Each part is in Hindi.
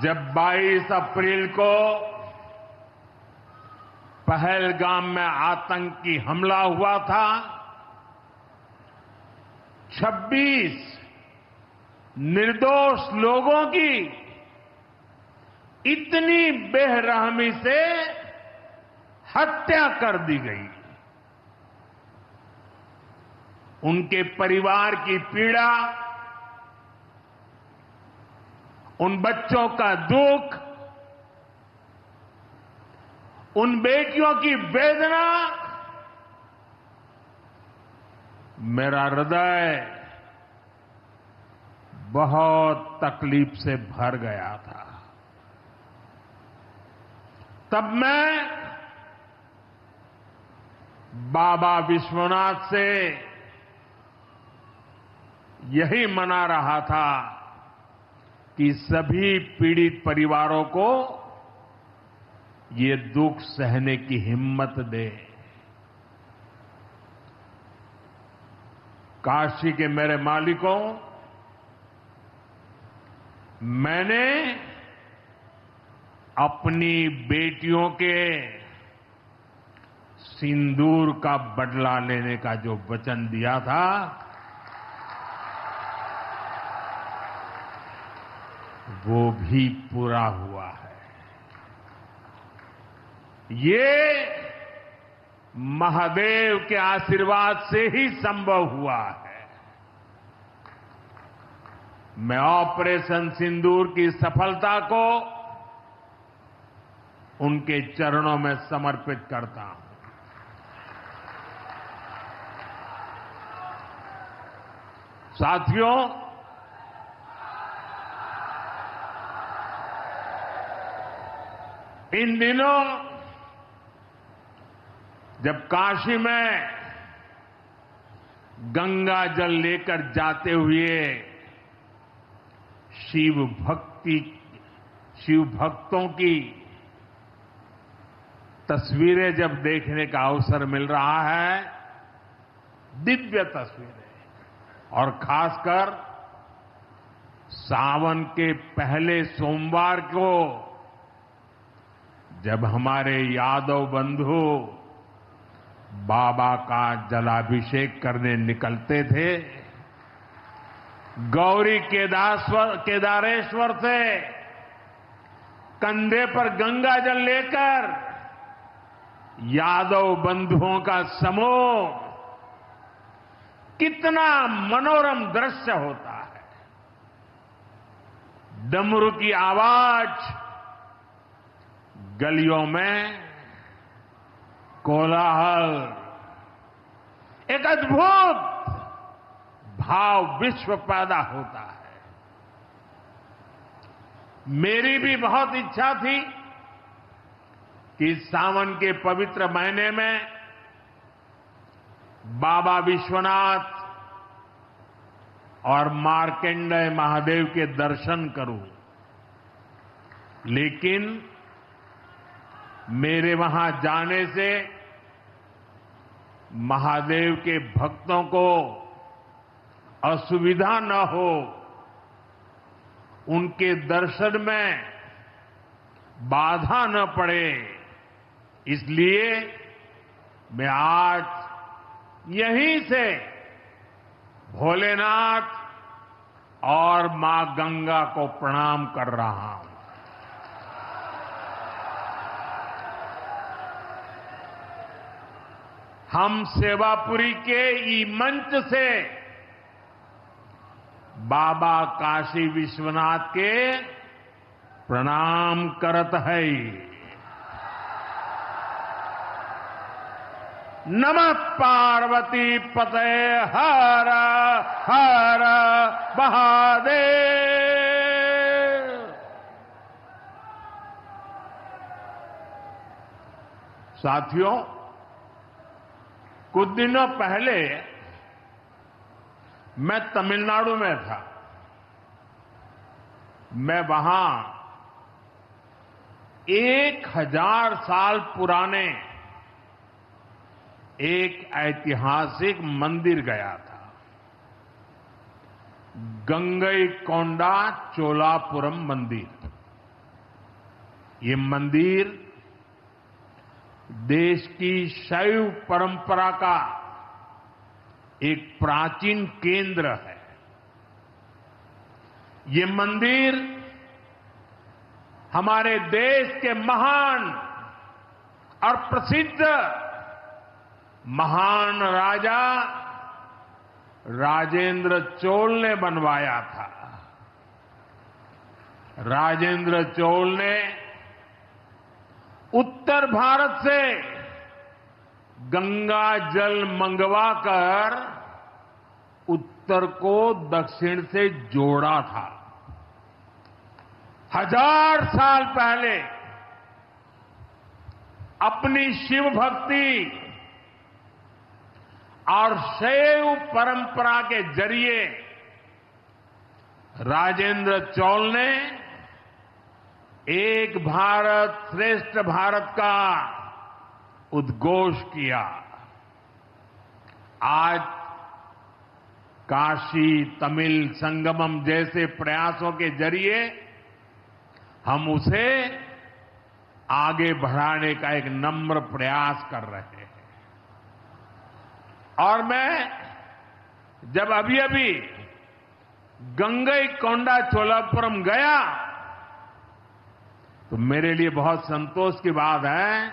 जब 22 अप्रैल को पहलगाम में आतंकी हमला हुआ था, 26 निर्दोष लोगों की इतनी बेरहमी से हत्या कर दी गई। उनके परिवार की पीड़ा, उन बच्चों का दुख, उन बेटियों की वेदना, मेरा हृदय बहुत तकलीफ से भर गया था। तब मैं बाबा विश्वनाथ से यही मना रहा था कि सभी पीड़ित परिवारों को ये दुख सहने की हिम्मत दे। काशी के मेरे मालिकों, मैंने अपनी बेटियों के सिंदूर का बदला लेने का जो वचन दिया था, वो भी पूरा हुआ है। ये महादेव के आशीर्वाद से ही संभव हुआ है। मैं ऑपरेशन सिंदूर की सफलता को उनके चरणों में समर्पित करता हूं। साथियों, इन दिनों जब काशी में गंगा जल लेकर जाते हुए शिव भक्तों की तस्वीरें जब देखने का अवसर मिल रहा है, दिव्य तस्वीरें, और खासकर सावन के पहले सोमवार को जब हमारे यादव बंधु बाबा का जलाभिषेक करने निकलते थे, गौरी केदारेश्वर से कंधे पर गंगा जल लेकर यादव बंधुओं का समूह, कितना मनोरम दृश्य होता है। डमरू की आवाज, गलियों में कोलाहल, एक अद्भुत भाव विश्व पैदा होता है। मेरी भी बहुत इच्छा थी कि सावन के पवित्र महीने में बाबा विश्वनाथ और मार्कंडेय महादेव के दर्शन करूं, लेकिन मेरे वहां जाने से महादेव के भक्तों को असुविधा न हो, उनके दर्शन में बाधा न पड़े, इसलिए मैं आज यहीं से भोलेनाथ और मां गंगा को प्रणाम कर रहा हूं। हम सेवापुरी के ई मंच से बाबा काशी विश्वनाथ के प्रणाम करत है। नमः पार्वती पते हर हर महादेव। साथियों, कुछ दिनों पहले मैं तमिलनाडु में था। मैं वहां 1000 साल पुराने एक ऐतिहासिक मंदिर गया था, गंगईकोंडा चोलापुरम मंदिर। ये मंदिर देश की शैव परंपरा का एक प्राचीन केंद्र है। ये मंदिर हमारे देश के महान और प्रसिद्ध महान राजा राजेंद्र चोल ने बनवाया था। राजेंद्र चोल ने उत्तर भारत से गंगा जल मंगवाकर उत्तर को दक्षिण से जोड़ा था। 1000 साल पहले अपनी शिव भक्ति और शैव परंपरा के जरिए राजेंद्र चोल ने एक भारत श्रेष्ठ भारत का उद्घोष किया। आज काशी तमिल संगमम जैसे प्रयासों के जरिए हम उसे आगे बढ़ाने का एक नम्र प्रयास कर रहे हैं। और मैं जब अभी गंगईकोंडा चोलापुरम गया तो मेरे लिए बहुत संतोष की बात है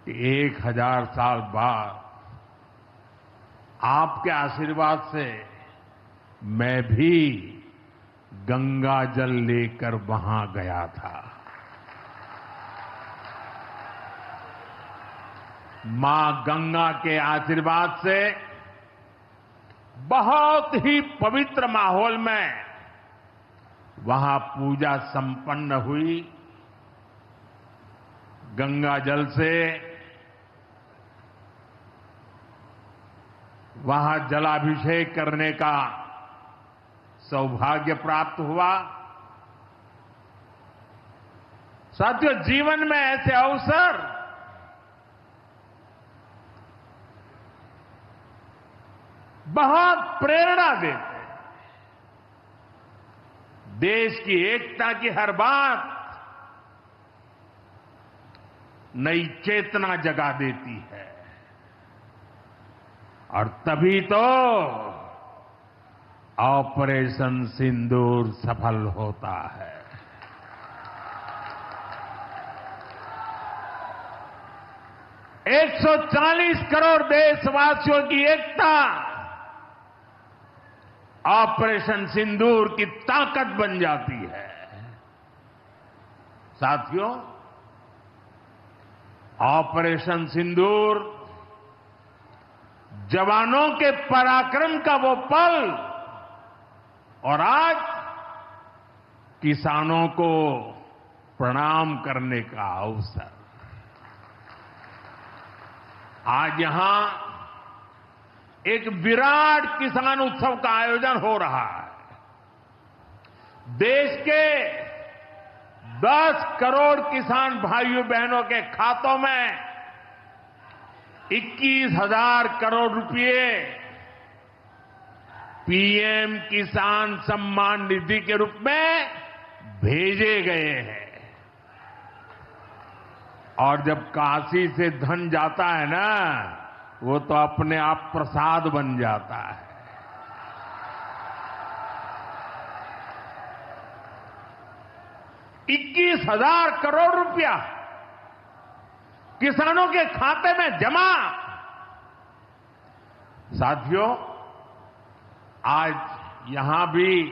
कि 1000 साल बाद आपके आशीर्वाद से मैं भी गंगा जल लेकर वहां गया था। मां गंगा के आशीर्वाद से बहुत ही पवित्र माहौल में वहां पूजा संपन्न हुई। गंगा जल से वहां जलाभिषेक करने का सौभाग्य प्राप्त हुआ। साथियों, जीवन में ऐसे अवसर बहुत प्रेरणा देते हैं। देश की एकता की हर बात नई चेतना जगा देती है और तभी तो ऑपरेशन सिंदूर सफल होता है। एक 140 करोड़ देशवासियों की एकता ऑपरेशन सिंदूर की ताकत बन जाती है। साथियों, ऑपरेशन सिंदूर जवानों के पराक्रम का वो पल और आज किसानों को प्रणाम करने का अवसर। आज यहां एक विराट किसान उत्सव का आयोजन हो रहा है। देश के 10 करोड़ किसान भाइयों बहनों के खातों में 21,000 करोड़ रुपए पीएम किसान सम्मान निधि के रूप में भेजे गए हैं। और जब काशी से धन जाता है ना, वो तो अपने आप प्रसाद बन जाता है। ₹21,000 करोड़ रुपया किसानों के खाते में जमा। साथियों, आज यहां भी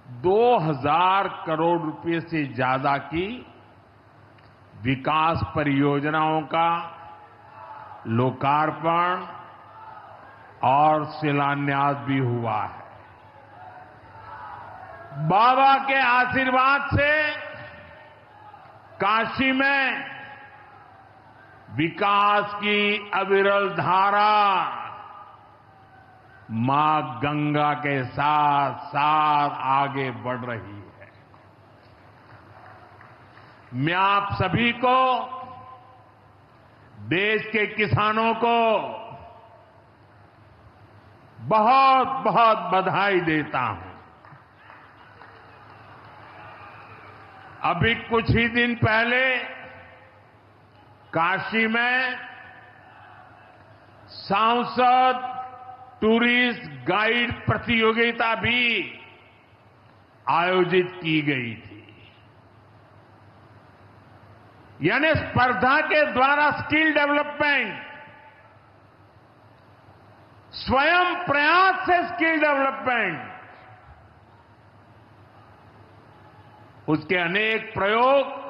2,000 करोड़ रुपए से ज्यादा की विकास परियोजनाओं का लोकार्पण और शिलान्यास भी हुआ है। बाबा के आशीर्वाद से काशी में विकास की अविरल धारा मां गंगा के साथ साथ आगे बढ़ रही है। मैं आप सभी को, देश के किसानों को बहुत बहुत बधाई देता हूं। अभी कुछ ही दिन पहले काशी में सांसद टूरिस्ट गाइड प्रतियोगिता भी आयोजित की गई थी। यानी स्पर्धा के द्वारा स्किल डेवलपमेंट, स्वयं प्रयास से स्किल डेवलपमेंट, उसके अनेक प्रयोग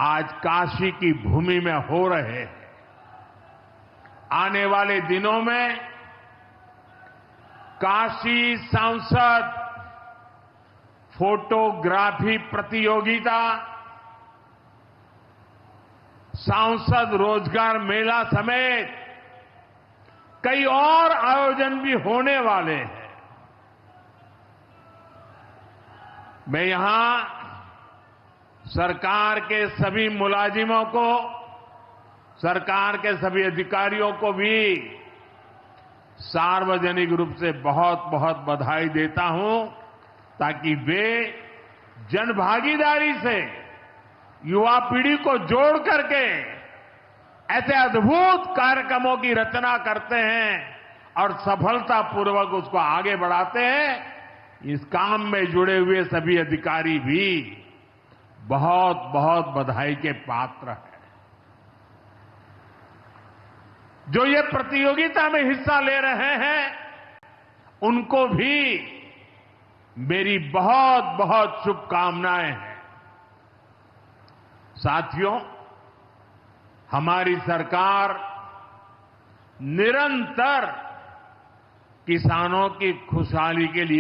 आज काशी की भूमि में हो रहे हैं। आने वाले दिनों में काशी सांसद फोटोग्राफी प्रतियोगिता, सांसद रोजगार मेला समेत कई और आयोजन भी होने वाले हैं। मैं यहां सरकार के सभी मुलाजिमों को, सरकार के सभी अधिकारियों को भी सार्वजनिक रूप से बहुत बहुत बधाई देता हूं, ताकि वे जनभागीदारी से युवा पीढ़ी को जोड़ करके ऐसे अद्भुत कार्यक्रमों की रचना करते हैं और सफलतापूर्वक उसको आगे बढ़ाते हैं। इस काम में जुड़े हुए सभी अधिकारी भी बहुत बहुत बधाई के पात्र हैं। जो ये प्रतियोगिता में हिस्सा ले रहे हैं, उनको भी मेरी बहुत बहुत शुभकामनाएं हैं। साथियों, हमारी सरकार निरंतर किसानों की खुशहाली के लिए